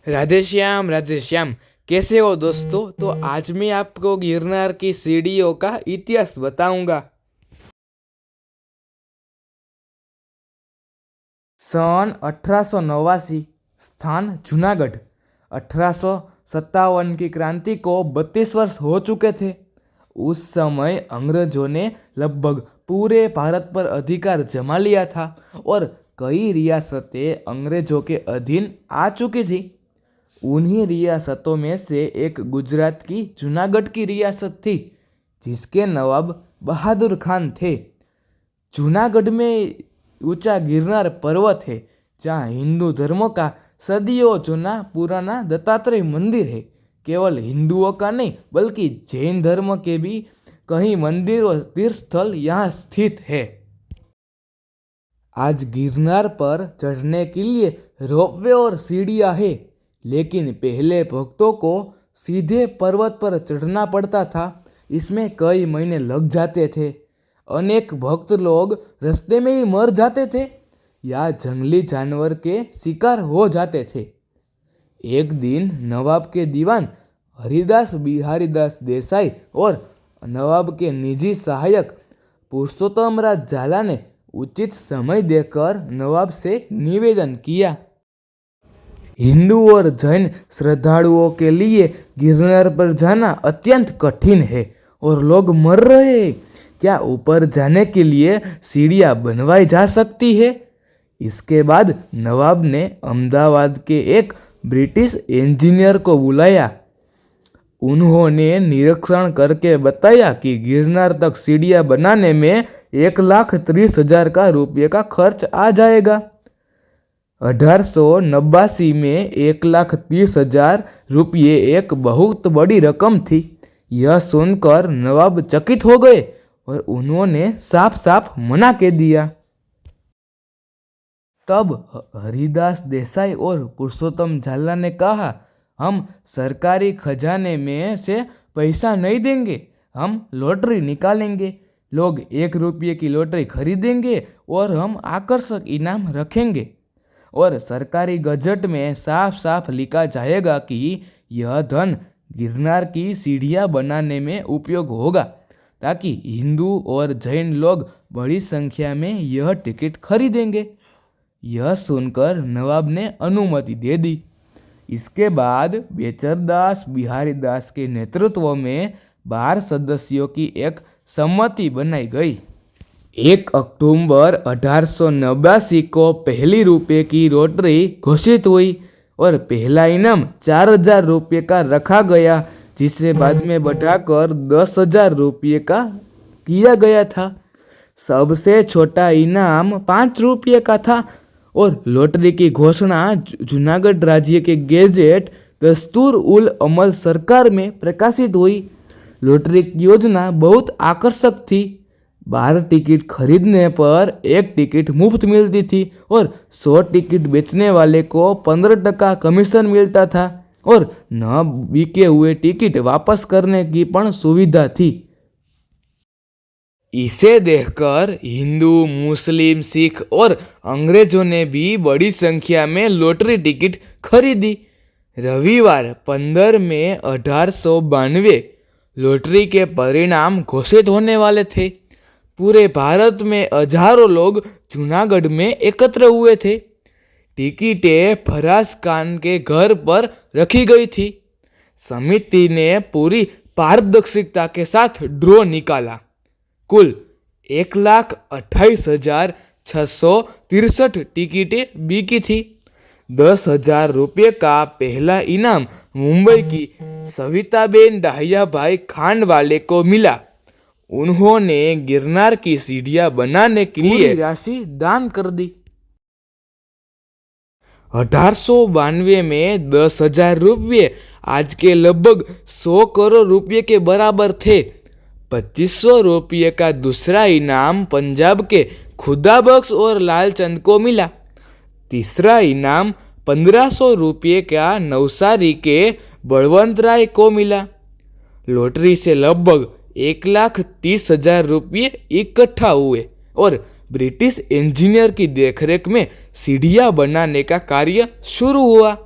राधे श्याम। कैसे हो दोस्तों? तो आज मैं आपको गिरनार की सीढ़ियों का इतिहास बताऊंगा। सन 1889, स्थान जूनागढ़। 1857 की क्रांति को 32 वर्ष हो चुके थे। उस समय अंग्रेजों ने लगभग पूरे भारत पर अधिकार जमा लिया था और कई रियासतें अंग्रेजों के अधीन आ चुकी थी। उन्हीं रियासतों में से एक गुजरात की जूनागढ़ की रियासत थी, जिसके नवाब बहादुर खान थे। जूनागढ़ में ऊंचा गिरनार पर्वत है, जहाँ हिंदू धर्मों का सदियों जूना पुराना दत्तात्रेय मंदिर है। केवल हिंदुओं का नहीं, बल्कि जैन धर्म के भी कई मंदिर और तीर्थ स्थल यहाँ स्थित है। आज गिरनार पर चढ़ने के लिए रोपवे और सीढ़ियाँ है, लेकिन पहले भक्तों को सीधे पर्वत पर चढ़ना पड़ता था। इसमें कई महीने लग जाते थे। अनेक भक्त लोग रास्ते में ही मर जाते थे या जंगली जानवर के शिकार हो जाते थे। एक दिन नवाब के दीवान हरिदास बिहारीदास देसाई और नवाब के निजी सहायक पुरुषोत्तम राज झाला ने उचित समय देकर नवाब से निवेदन किया। हिंदू और जैन श्रद्धालुओं के लिए गिरनार पर जाना अत्यंत कठिन है और लोग मर रहे हैं। क्या ऊपर जाने के लिए सीढ़ियाँ बनवाई जा सकती है? इसके बाद नवाब ने अहमदाबाद के एक ब्रिटिश इंजीनियर को बुलाया। उन्होंने निरीक्षण करके बताया कि गिरनार तक सीढ़ियाँ बनाने में 1,30,000 का रुपये का खर्च आ जाएगा। 1889 में 1,30,000 रुपये एक बहुत बड़ी रकम थी। यह सुनकर नवाब चकित हो गए और उन्होंने साफ साफ मना कर दिया। तब हरिदास देसाई और पुरुषोत्तम झाला ने कहा, हम सरकारी खजाने में से पैसा नहीं देंगे, हम लॉटरी निकालेंगे। लोग 1 रुपये की लॉटरी खरीदेंगे और हम आकर्षक इनाम रखेंगे। और सरकारी गजट में साफ साफ लिखा जाएगा कि यह धन गिरनार की सीढ़ियाँ बनाने में उपयोग होगा, ताकि हिंदू और जैन लोग बड़ी संख्या में यह टिकट खरीदेंगे। यह सुनकर नवाब ने अनुमति दे दी। इसके बाद बेचरदास बिहारीदास के नेतृत्व में 12 सदस्यों की एक समिति बनाई गई। 1 अक्टूबर 1889 को पहली रुपये की लॉटरी घोषित हुई और पहला इनाम 4,000 रुपये का रखा गया, जिसे बाद में बढ़ाकर 10,000 रुपये का किया गया था। सबसे छोटा इनाम 5 रुपये का था और लॉटरी की घोषणा जूनागढ़ राज्य के गेजेट दस्तूर उल अमल सरकार में प्रकाशित हुई। लॉटरी की योजना बहुत आकर्षक थी। 12 टिकट खरीदने पर 1 टिकट मुफ्त मिलती थी और 100 टिकट बेचने वाले को 15% कमीशन मिलता था और न बिके हुए टिकट वापस करने की पण सुविधा थी। इसे देखकर हिंदू, मुस्लिम, सिख और अंग्रेजों ने भी बड़ी संख्या में लॉटरी टिकट खरीदी। रविवार 15 मई 1892 लॉटरी के परिणाम घोषित होने वाले थे। पूरे भारत में हजारों लोग जूनागढ़ में एकत्र हुए थे। टिकटें फराज खान के घर पर रखी गई थी। समिति ने पूरी पारदर्शिता के साथ ड्रॉ निकाला। कुल 1,28,663 टिकटें बिकी थी। 10,000 रुपये का पहला इनाम मुंबई की सविताबेन डाहियाभाई खांडवाले को मिला। उन्होंने गिरनार की सीढ़ियाँ बनाने के लिए राशि दान कर दी। 1892 में 10,000 रुपये आज के लगभग 100 करोड़ रुपये के बराबर थे। 2,500 रुपये का दूसरा इनाम पंजाब के खुदाबख्श और लालचंद को मिला। तीसरा इनाम 1,500 रुपये का नवसारी के बलवंत राय को मिला। लॉटरी से लगभग 1,30,000 रुपये इकट्ठा हुए और ब्रिटिश इंजीनियर की देखरेख में सीढ़ियाँ बनाने का कार्य शुरू हुआ।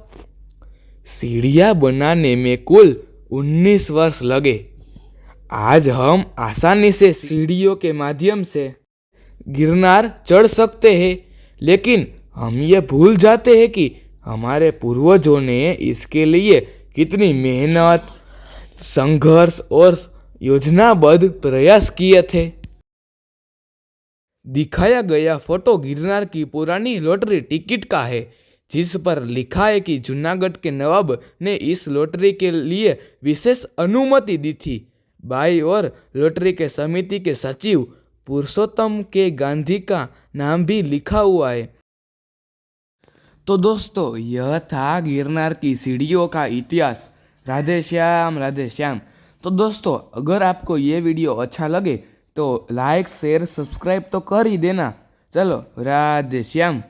सीढ़ियाँ बनाने में कुल 19 वर्ष लगे। आज हम आसानी से सीढ़ियों के माध्यम से गिरनार चढ़ सकते हैं, लेकिन हम ये भूल जाते हैं कि हमारे पूर्वजों ने इसके लिए कितनी मेहनत, संघर्ष और योजनाबद्ध प्रयास किए थे। दिखाया गया फोटो गिरनार की पुरानी लॉटरी टिकट का है, जिस पर लिखा है कि जूनागढ़ के नवाब ने इस लॉटरी के लिए विशेष अनुमति दी थी। बाई और लॉटरी के समिति के सचिव पुरुषोत्तम के गांधी का नाम भी लिखा हुआ है। तो दोस्तों, यह था गिरनार की सीढ़ियों का इतिहास। राधे श्याम, राधे श्याम। तो दोस्तों, अगर आपको ये वीडियो अच्छा लगे तो लाइक, शेयर, सब्सक्राइब तो कर ही देना। चलो, राधे श्याम।